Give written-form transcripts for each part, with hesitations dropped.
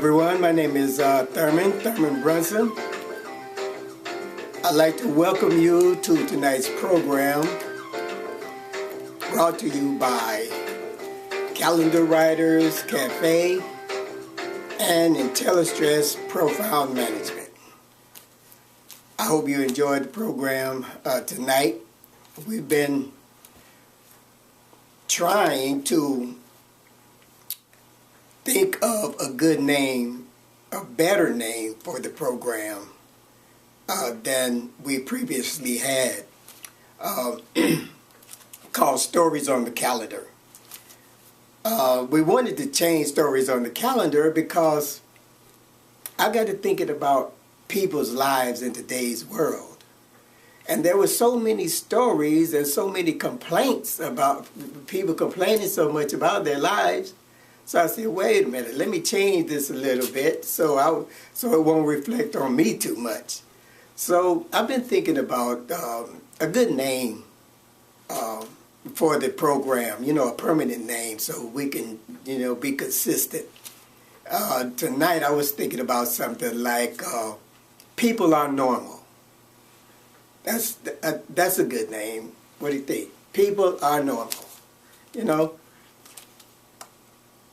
everyone. My name is Thurman Brunson. I'd like to welcome you to tonight's program brought to you by Calendar Writers Cafe and IntelliStress Profound Management. I hope you enjoyed the program tonight. We've been trying to think of a good name, a better name for the program than we previously had, called Stories on the Calendar. We wanted to change Stories on the Calendar because I got to thinking about people's lives in today's world. And there were so many stories and so many complaints about people complaining so much about their lives. So I said, wait a minute, let me change this a little bit so it won't reflect on me too much. So I've been thinking about a good name for the program, a permanent name so we can, be consistent. Tonight I was thinking about something like People Are Normal. That's a good name. What do you think? People are normal.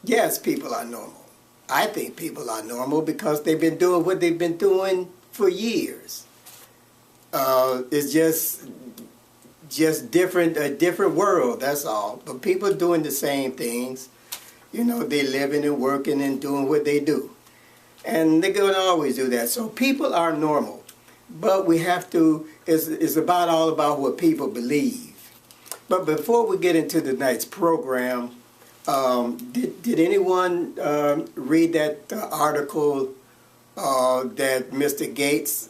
Yes, people are normal. I think people are normal because they've been doing what they've been doing for years. It's just different, a different world, that's all. But people doing the same things. They're living and working and doing what they do. And they're going to always do that. So people are normal. But we have to, it's all about what people believe. But before we get into tonight's program, did anyone read that article that Mr. Gates,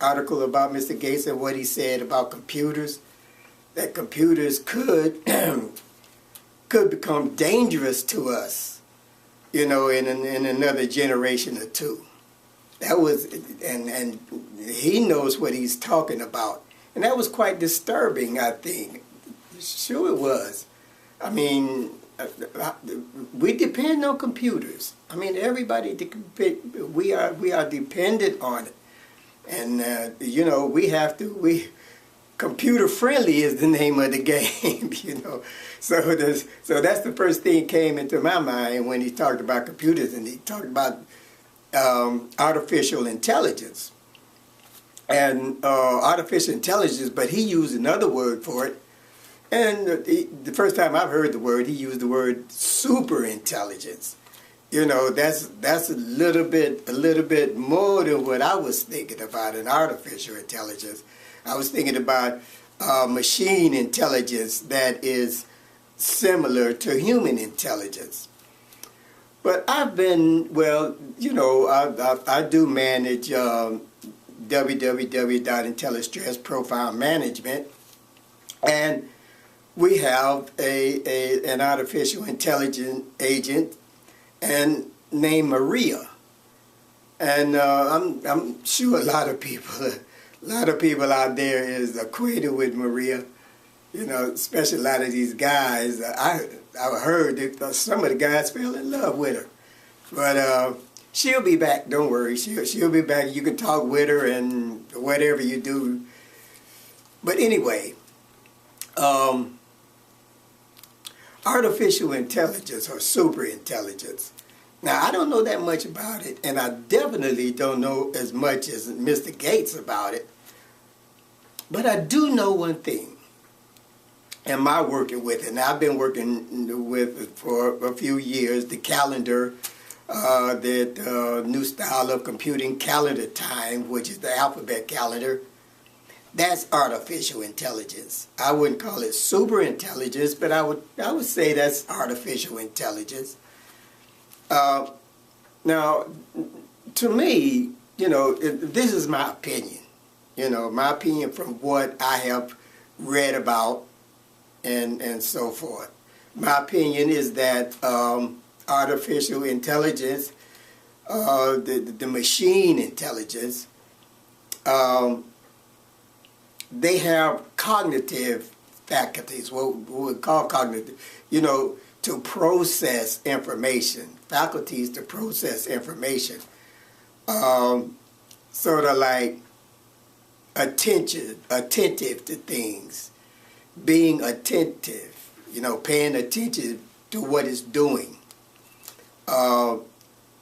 article about Mr. Gates and what he said about computers? That computers could become dangerous to us, in another generation or two. That was, and he knows what he's talking about. And that was quite disturbing, I think. Sure it was. I mean, we depend on computers. I mean, everybody, we are dependent on it. And, computer friendly is the name of the game, So that's the first thing came into my mind when he talked about computers, and he talked about artificial intelligence. And artificial intelligence, but he used another word for it. And the first time I've heard the word, he used the word super intelligence. That's a little bit more than what I was thinking about in artificial intelligence. I was thinking about machine intelligence that is similar to human intelligence. But I've been, I do manage www.IntelliStress Profound Management, and we have an artificial intelligence agent named Maria, and I'm sure a lot of people out there is acquainted with Maria. Especially a lot of these guys. I heard that some of the guys fell in love with her, but she'll be back. Don't worry, she'll be back. You can talk with her and whatever you do. But anyway. Artificial intelligence or super intelligence. Now, I don't know that much about it, and I definitely don't know as much as Mr. Gates about it. But I do know one thing. Am I working with it? Now, I've been working with it for a few years, the calendar, that new style of computing, Calendar Time, which is the alphabet calendar. That's artificial intelligence. I wouldn't call it super intelligence, but I would say that's artificial intelligence. Now, to me, this is my opinion. My opinion from what I have read about and so forth. My opinion is that artificial intelligence, the machine intelligence, they have cognitive faculties, what we call cognitive. to process information, faculties to process information. Sort of like attentive to things, being attentive, paying attention to what it's doing.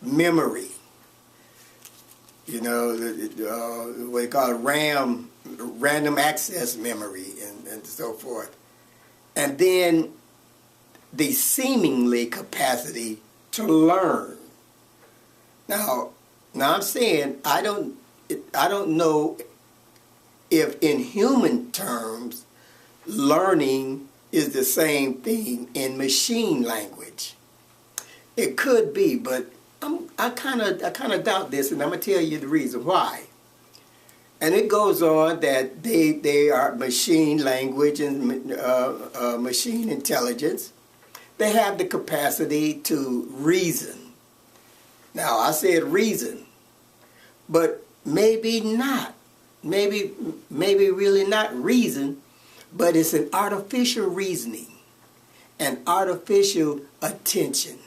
Memory, what they call RAM, random access memory, and so forth. And then the seemingly capacity to learn. Now I'm saying I don't know if in human terms learning is the same thing in machine language. It could be, but I kind of doubt this, and I'm gonna tell you the reason why. And it goes on that they are machine language and machine intelligence. They have the capacity to reason. Now, I said reason, but maybe not. Maybe really not reason, but it's an artificial reasoning, an artificial attention,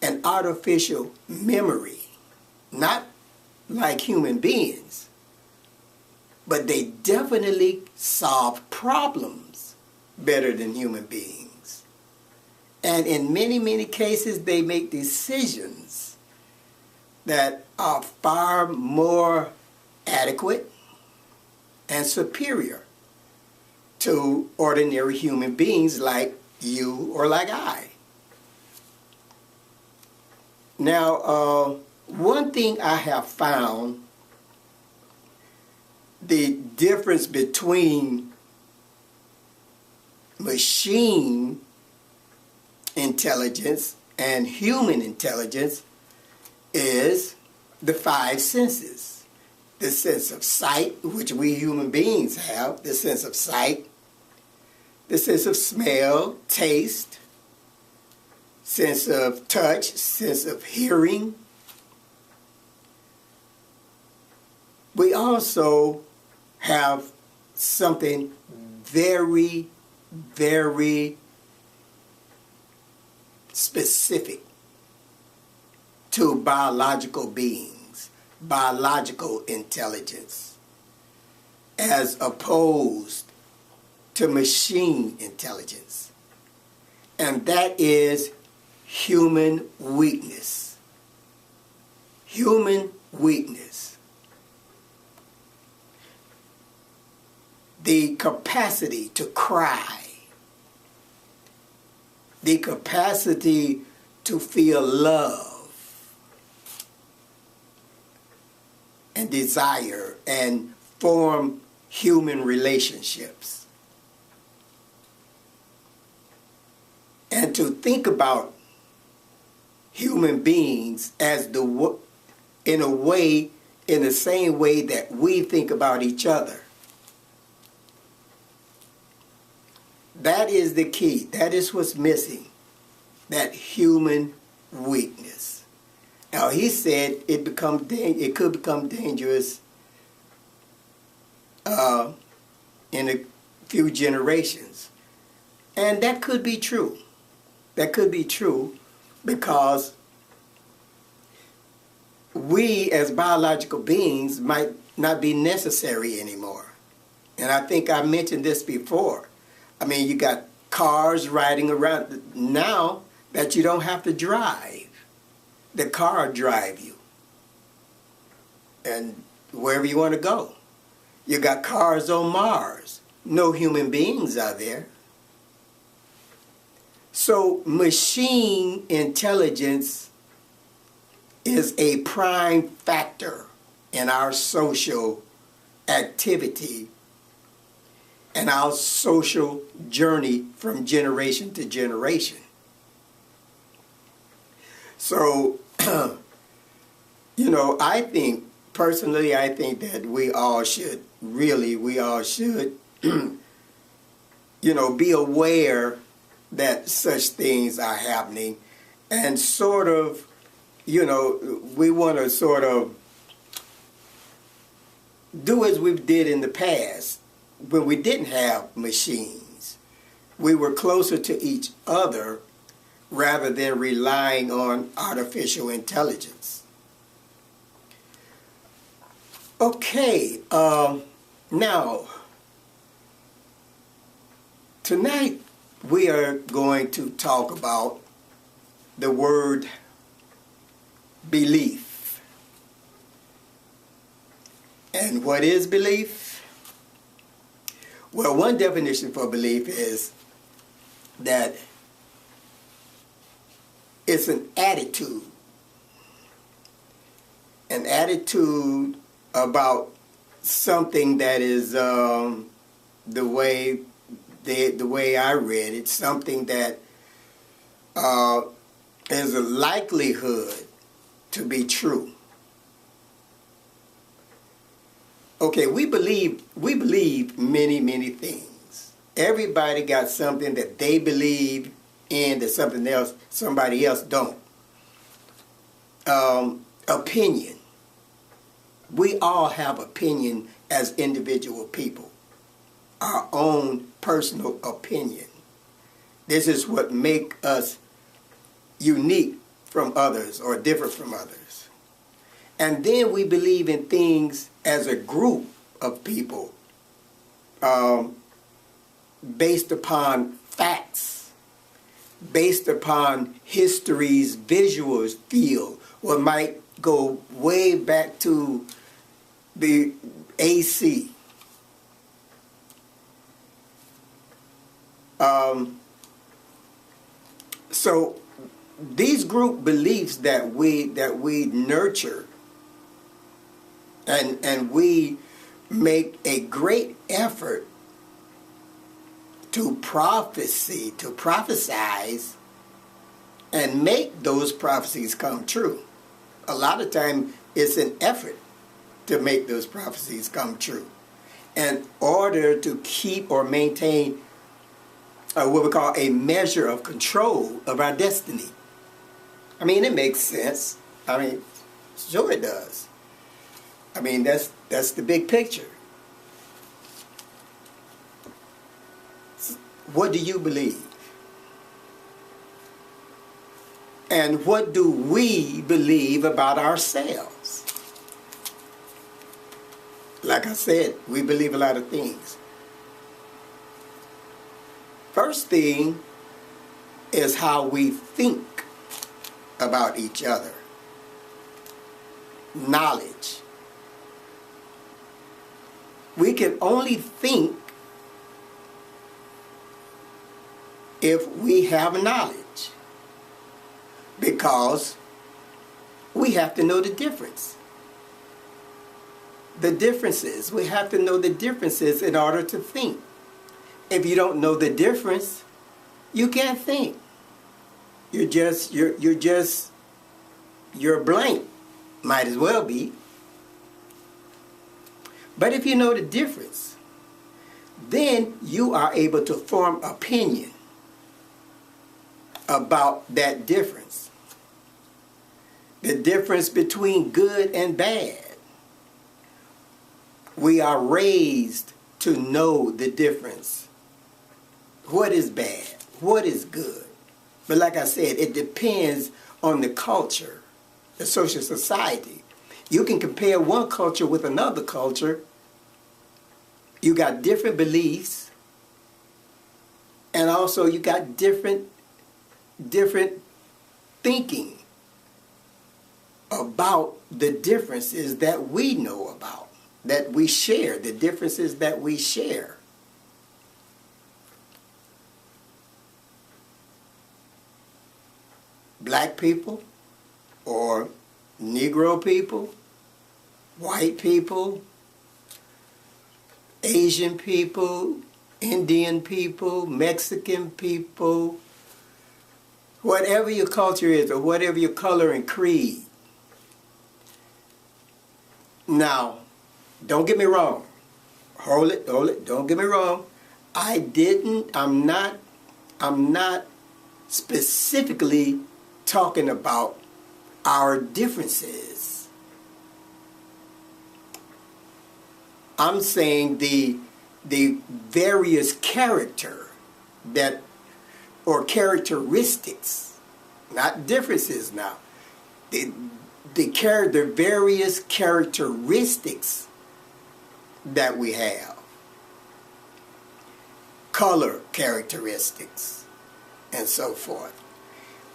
an artificial memory. Not like human beings, but they definitely solve problems better than human beings. And in many, many cases, they make decisions that are far more adequate and superior to ordinary human beings like you or like I. Now, one thing I have found, the difference between machine intelligence and human intelligence is the five senses. The sense of sight, which we human beings have, the sense of sight, the sense of smell, taste, sense of touch, sense of hearing. We also have something very, very specific to biological beings, biological intelligence, as opposed to machine intelligence. And that is human weakness. Human weakness. The capacity to cry. The capacity to feel love and desire and form human relationships. And to think about human beings as in the same way that we think about each other. That is the key. That is what's missing. That human weakness. Now, he said it could become dangerous in a few generations. And that could be true. That could be true because we as biological beings might not be necessary anymore. And I think I mentioned this before. I mean, you got cars riding around now that you don't have to drive. The car drive you. And wherever you want to go. You got cars on Mars. No human beings are there. So machine intelligence is a prime factor in our social activity and our social journey from generation to generation. So, I think, personally, I think that we all should, be aware that such things are happening and sort of, we want to sort of do as we did in the past when we didn't have machines. We were closer to each other rather than relying on artificial intelligence. Okay, now, tonight we are going to talk about the word belief. And what is belief? Well, one definition for belief is that it's an attitude about something that is the way I read it, something that is a likelihood to be true. Okay, we believe many things. Everybody got something that they believe in that somebody else don't. Opinion. We all have opinion as individual people. Our own personal opinion. This is what make us unique from others or different from others. And then we believe in things as a group of people based upon facts, based upon history's visuals field, or might go way back to the AC. So these group beliefs that we nurture and we make a great effort to prophesize and make those prophecies come true. A lot of time it's an effort to make those prophecies come true in order to keep or maintain what we call a measure of control of our destiny. I mean, it makes sense. I mean, sure it does. I mean, that's the big picture. What do you believe? And what do we believe about ourselves? Like I said, we believe a lot of things. First thing is how we think about each other. Knowledge. We can only think if we have knowledge, because we have to know the difference. The differences. We have to know the differences in order to think. If you don't know the difference, you can't think. You're blank. Might as well be. But if you know the difference, then you are able to form opinion about that difference. The difference between good and bad. We are raised to know the difference. What is bad? What is good? But like I said, it depends on the culture, the social society. You can compare one culture with another culture. You got different beliefs, and also you got different thinking about the differences that we know about, that we share, the differences that we share. Black people or Negro people, white people, Asian people, Indian people, Mexican people, whatever your culture is or whatever your color and creed. Now, don't get me wrong. Hold it, don't get me wrong. I'm not specifically talking about our differences. I'm saying the various character that or characteristics not differences now. The various characteristics that we have, color characteristics, and so forth.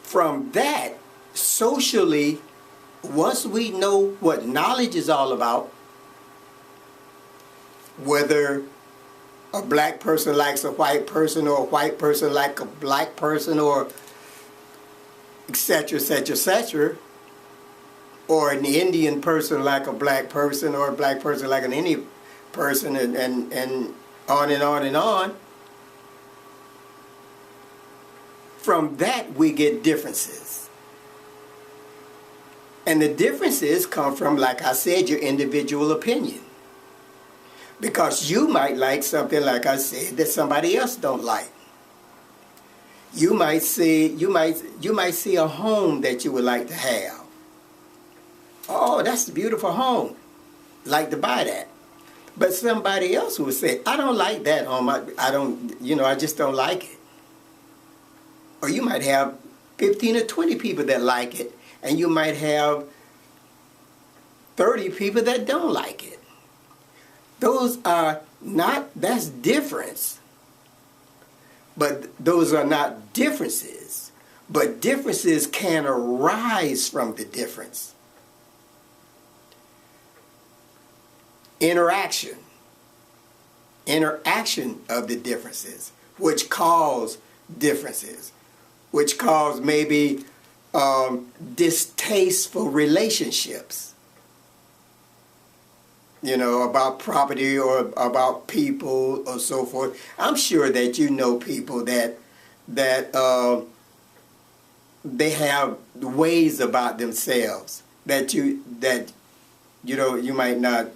From that, socially, once we know what knowledge is all about, whether a black person likes a white person, or a white person likes a black person, or etc., etc., etc., or an Indian person like a black person, or a black person like an Indian person, and on and on and on. From that, we get differences. And the differences come from, like I said, your individual opinion. Because you might like something, like I said, that somebody else don't like. You might see a home that you would like to have. Oh, that's a beautiful home. Like to buy that. But somebody else would say, I don't like that home. I just don't like it. Or you might have 15 or 20 people that like it, and you might have 30 people that don't like it. That's difference. But those are not differences. But differences can arise from the difference. Interaction of the differences, which cause differences, which cause maybe distasteful relationships, about property or about people or so forth. I'm sure that you know people that they have ways about themselves that you might not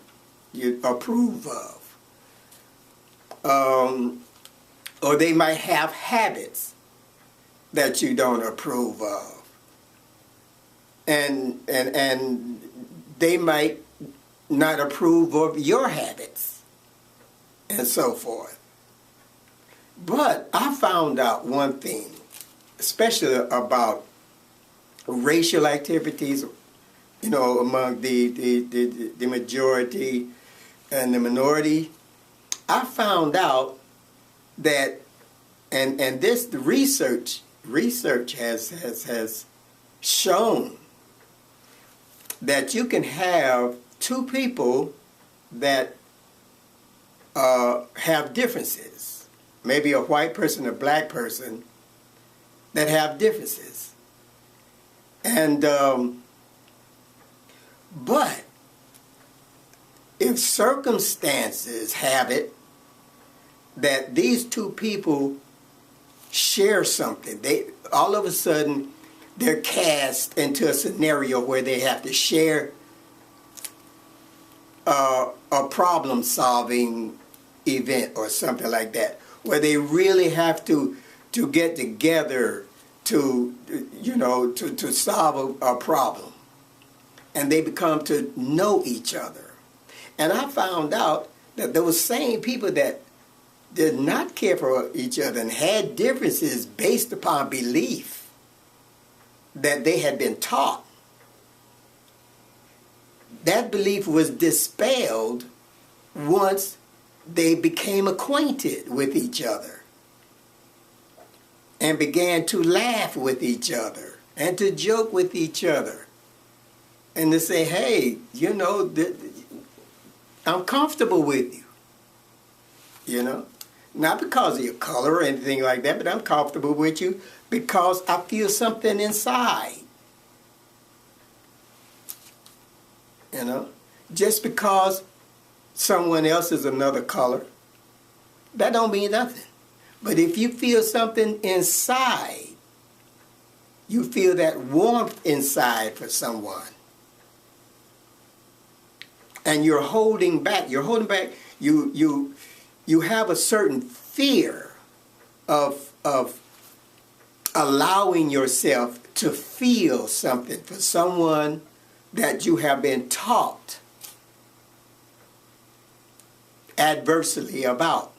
approve of, or they might have habits that you don't approve of, and they might not approve of your habits, and so forth. But I found out one thing, especially about racial activities, among the majority and the minority. I found out that, and the research has shown that you can have two people that have differences, maybe a white person, a black person, that have differences, and but if circumstances have it that these two people share something, all of a sudden they're cast into a scenario where they have to share a problem-solving event or something like that, where they really have to get together to solve a problem, and they become to know each other. And I found out that those same people that did not care for each other and had differences based upon belief that they had been taught, that belief was dispelled once they became acquainted with each other and began to laugh with each other and to joke with each other and to say, hey, I'm comfortable with you, not because of your color or anything like that, but I'm comfortable with you because I feel something inside, just because someone else is another color, that don't mean nothing. But if you feel something inside, you feel that warmth inside for someone, and you're holding back, you have a certain fear of allowing yourself to feel something for someone that you have been taught adversely about.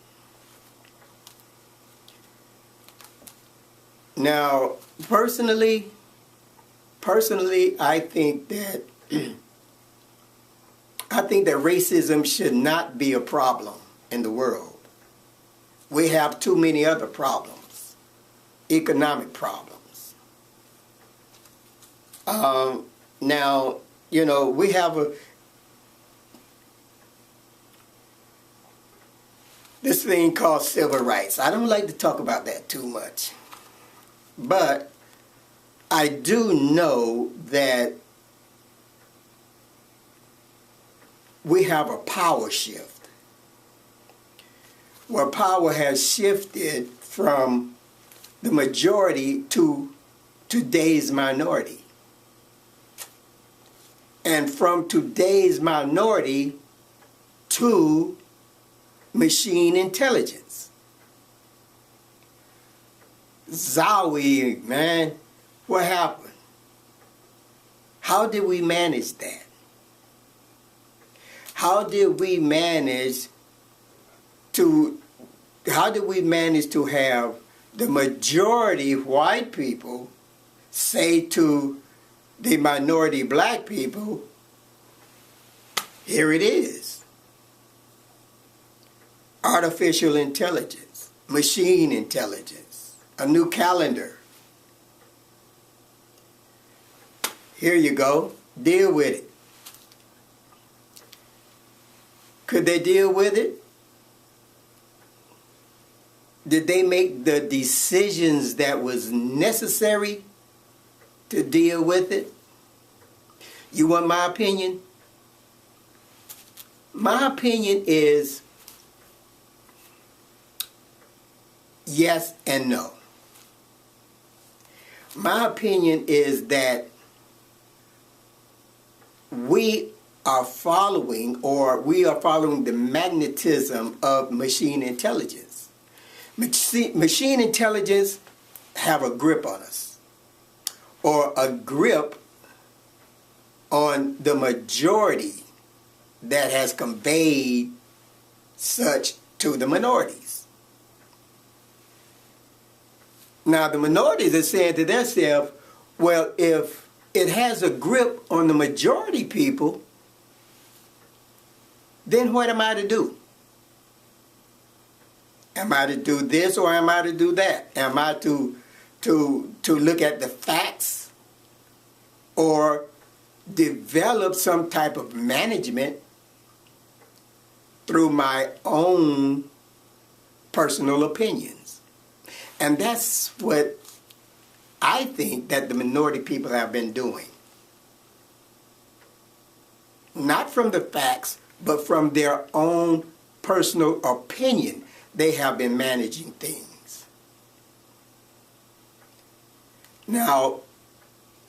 Now, personally, personally, I think that racism should not be a problem in the world. We have too many other problems, economic problems. Now, you know, we have this thing called civil rights. I don't like to talk about that too much. But I do know that we have a power shift, where power has shifted from the majority to today's minority. And from today's minority to machine intelligence. Zowie, man, what happened? How did we manage that? How did we manage to have the majority white people say to the minority black people, here it is. Artificial intelligence, machine intelligence, a new calendar. Here you go, deal with it. Could they deal with it? Did they make the decisions that was necessary to deal with it? You want my opinion? My opinion is yes and no. My opinion is that we are following the magnetism of machine intelligence. Machine intelligence have a grip on us, or a grip on the majority that has conveyed such to the minorities. Now the minorities are saying to themselves, well, if it has a grip on the majority people, then what am I to do? Am I to do this or am I to do that? Am I to look at the facts or develop some type of management through my own personal opinions? And that's what I think that the minority people have been doing. Not from the facts, but from their own personal opinion, they have been managing things. Now,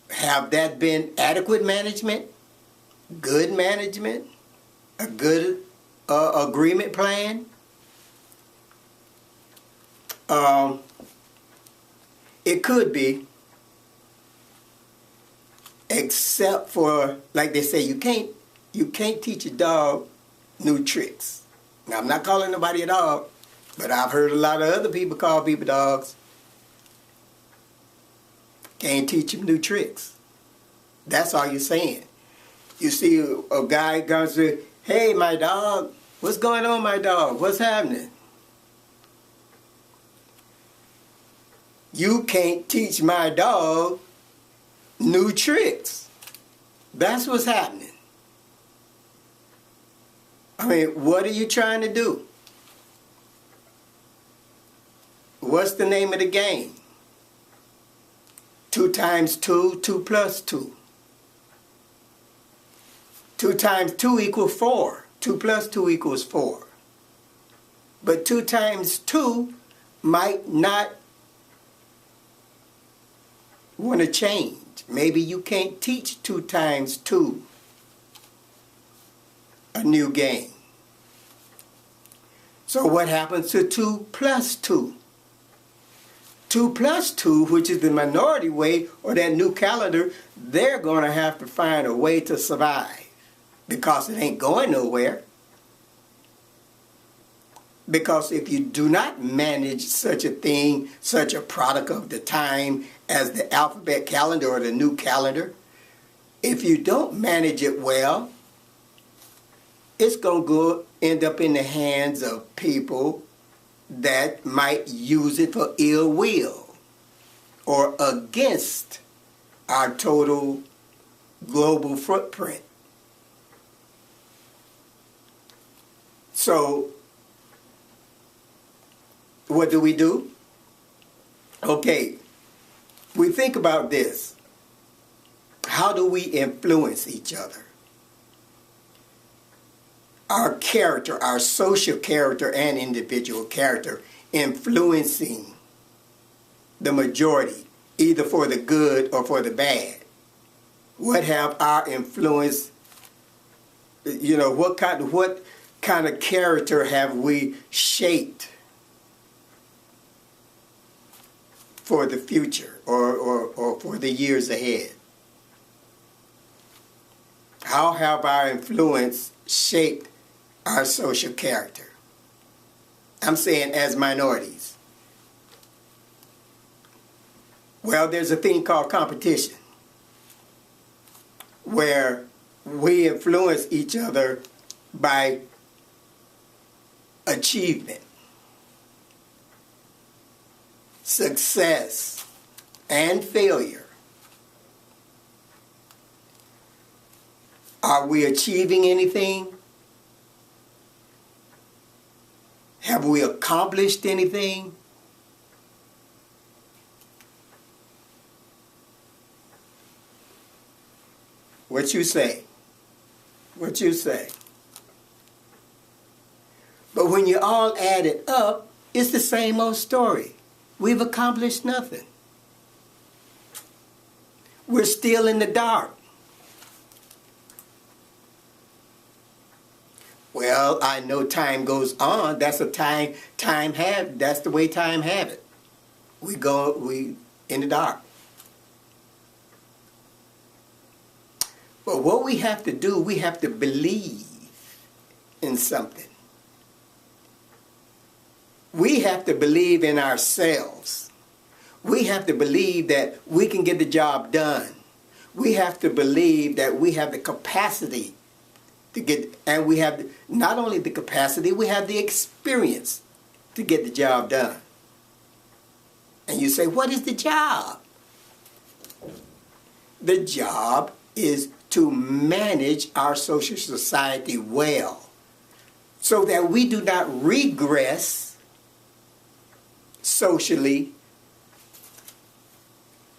have that been adequate management, good management, a good agreement plan? It could be, except for, like they say, you can't teach a dog new tricks. Now, I'm not calling nobody a dog, but I've heard a lot of other people call people dogs. Can't teach them new tricks. That's all you're saying. You see a guy comes to, hey, my dog, what's going on, my dog? What's happening? You can't teach my dog new tricks. That's what's happening. I mean, what are you trying to do? What's the name of the game? 2 times 2, 2 plus 2. 2 times 2 equals 4. 2 plus 2 equals 4. But 2 times 2 might not want to change. Maybe you can't teach 2 times 2 a new game. So what happens to 2 plus 2? 2 plus 2, which is the minority way, or that new calendar, they're going to have to find a way to survive because it ain't going nowhere. Because if you do not manage such a thing, such a product of the time as the alphabet calendar or the new calendar, if you don't manage it well, it's going to end up in the hands of people that might use it for ill will or against our total global footprint. So, what do? Okay, we think about this. How do we influence each other? Our character, our social character and individual character, influencing the majority, either for the good or for the bad. What have our influence, what kind of character have we shaped for the future or for the years ahead? How have our influence shaped our social character? I'm saying as minorities. Well, there's a thing called competition where we influence each other by achievement, success, and failure. Are we achieving anything? Have we accomplished anything? What you say? What you say? But when you all add it up, it's the same old story. We've accomplished nothing. We're still in the dark. Well, I know time goes on. That's a that's the way time have it. We in the dark. But what we have to do, we have to believe in something. We have to believe in ourselves. We have to believe that we can get the job done. We have to believe that we have the capacity to get, and we have not only the capacity, we have the experience to get the job done. And you say, what is the job? The job is to manage our social society well so that we do not regress socially,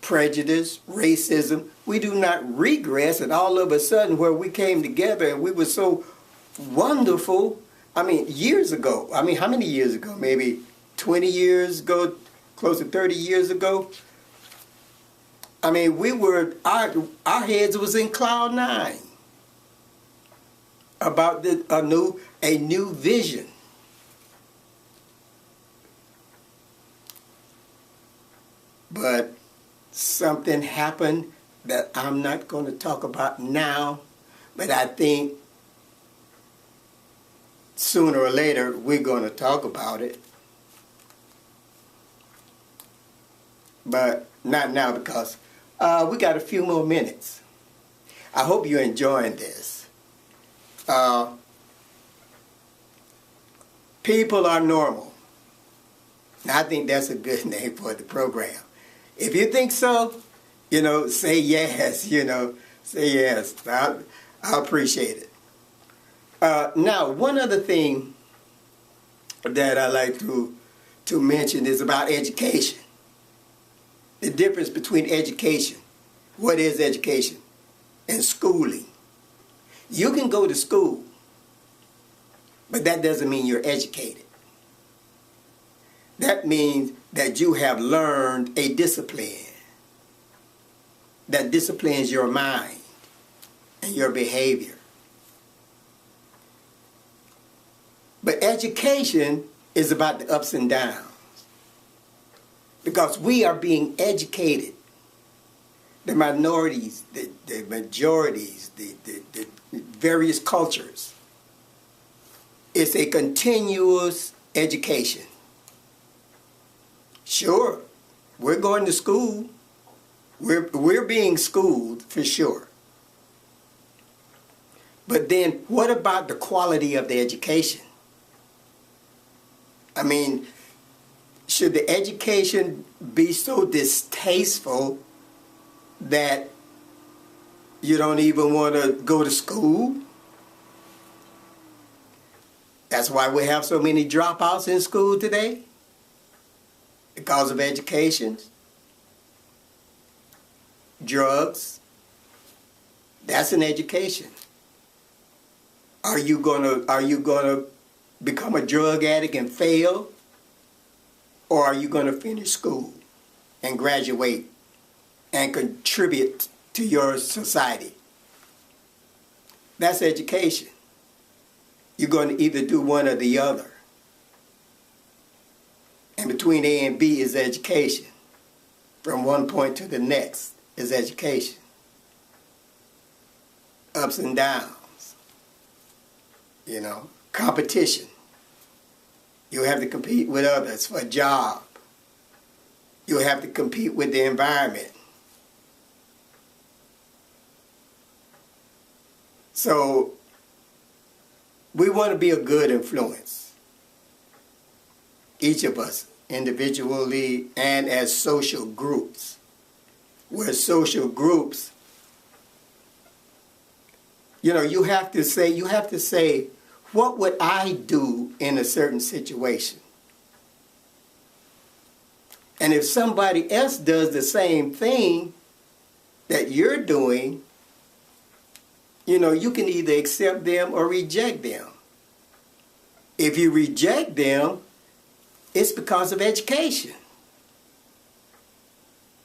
prejudice, racism. We do not regress, and all of a sudden where we came together and we were so wonderful. I mean, years ago. I mean, how many years ago? Maybe 20 years ago, close to 30 years ago. I mean, our heads was in cloud nine about a new vision. But something happened that I'm not going to talk about now, but I think sooner or later we're going to talk about it. But not now because we got a few more minutes. I hope you're enjoying this. People are normal. I think that's a good name for the program. If you think so, say yes, say yes. I appreciate it. Now, one other thing that I like to mention is about education. The difference between education, what is education, and schooling. You can go to school, but that doesn't mean you're educated. That means that you have learned a discipline that disciplines your mind and your behavior. But education is about the ups and downs. Because we are being educated. The minorities, the majorities, the various cultures. It's a continuous education. Sure, we're going to school. We're being schooled for sure. But then what about the quality of the education? I mean, should the education be so distasteful that you don't even want to go to school? That's why we have so many dropouts in school today, because of education. Drugs, that's an education. Are you gonna become a drug addict and fail? Or are you gonna finish school and graduate and contribute to your society? That's education. You're going to either do one or the other. And between A and B is education. From one point to the next is education. Ups and downs. You know, competition. You have to compete with others for a job. You have to compete with the environment. So, we want to be a good influence. Each of us, individually and as social groups. We're social groups. You know, you have to say, what would I do in a certain situation? And if somebody else does the same thing that you're doing, you know, you can either accept them or reject them. If you reject them, it's because of education.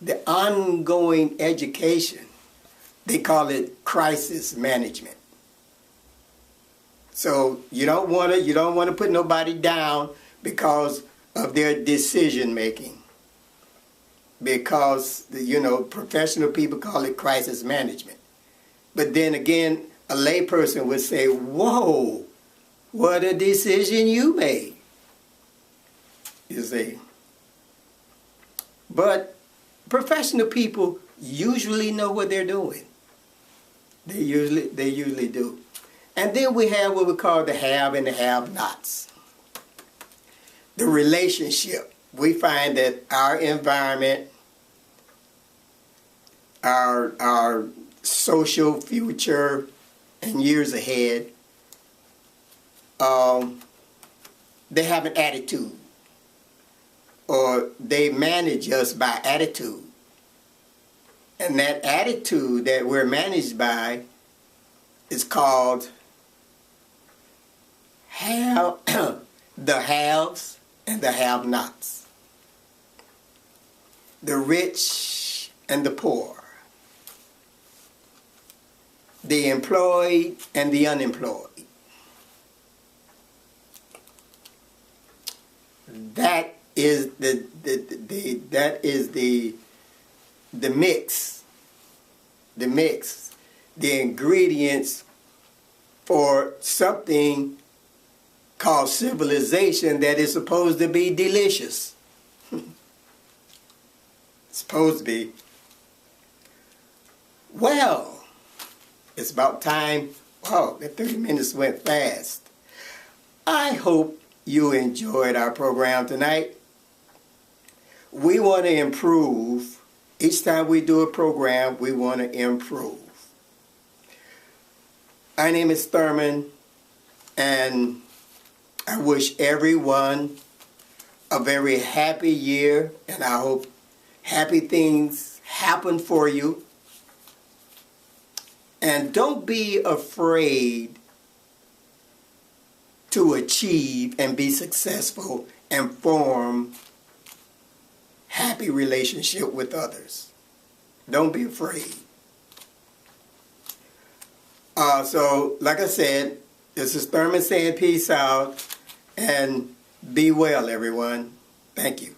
The ongoing education, they call it crisis management. So you don't want to put nobody down because of their decision making. Because you know, professional people call it crisis management. But then again, a layperson would say, "Whoa, what a decision you made." You see. But professional people usually know what they're doing. They usually do. And then we have what we call the have and the have-nots. The relationship. We find that our environment, our social future and years ahead, they have an attitude, or they manage us by attitude. And that attitude that we're managed by is called the haves and the have-nots. The rich and the poor. The employed and the unemployed. That is the mix. The mix. The ingredients for something called civilization that is supposed to be delicious. Supposed to be. Well, it's about time. Wow, that 30 minutes went fast. I hope you enjoyed our program tonight. We want to improve. Each time we do a program, we want to improve. My name is Thurman, and I wish everyone a very happy year, and I hope happy things happen for you. And don't be afraid to achieve and be successful and form happy relationship with others. Don't be afraid. So, like I said, this is Thurman saying peace out, and be well, everyone. Thank you.